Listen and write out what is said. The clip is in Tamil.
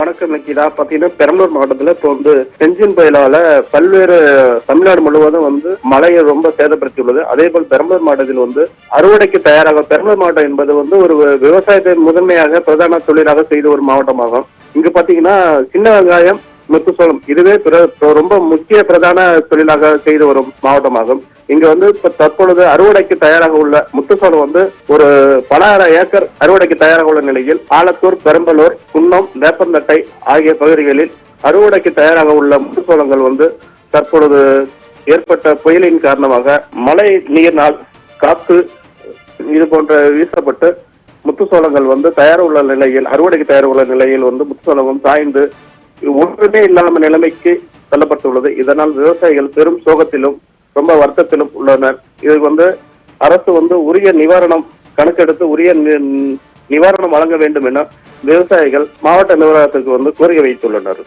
வணக்கம் நிக்கிதா. பாத்தீங்கன்னா பெரம்பலூர் மாவட்டத்துல இப்போ செஞ்சின் புயலால பல்வேறு தமிழ்நாடு முழுவதும் மழையை ரொம்ப சேதப்படுத்தி உள்ளது. அதே போல் பெரம்பலூர் மாவட்டத்தில் அறுவடைக்கு தயாராக பெரம்பலூர் மாவட்டம் என்பது ஒரு விவசாயத்தை முதன்மையாக பிரதான தொழிலாக செய்த ஒரு மாவட்டமாகும். இங்கு பாத்தீங்கன்னா சின்ன வெங்காயம், முத்துசோளம் இதுவே ரொம்ப முக்கிய பிரதான தொழிலாக செய்த ஒரு மாவட்டமாகும். இங்க இப்ப தற்பொழுது அறுவடைக்கு தயாராக உள்ள முத்துசோளம் ஒரு பல ஏக்கர் அறுவடைக்கு தயாராக உள்ள நிலையில் ஆலத்தூர், பெரம்பலூர், குன்னம், வேப்பந்தட்டை ஆகிய பகுதிகளில் அறுவடைக்கு தயாராக உள்ள முத்துசோளங்கள் தற்பொழுது ஏற்பட்ட புயலின் காரணமாக மழை நீரினால் காத்து இது போன்ற வீசப்பட்டு முத்துசோளங்கள் தயார் உள்ள நிலையில் அறுவடைக்கு தயார் உள்ள நிலையில் முத்துசோளம் சாய்ந்து ஒன்றுமே இல்லாம நிலைமைக்கு தள்ளப்பட்டுள்ளது. இதனால் விவசாயிகள் பெரும் சோகத்திலும் ரொம்ப வருத்தத்திலும் உள்ளனர். இது அரசு உரிய நிவாரணம் கணக்கெடுத்து உரிய நிவாரணம் வழங்க வேண்டும் என விவசாயிகள் மாவட்ட நிர்வாகத்துக்கு கோரிக்கை வைத்துள்ளனர்.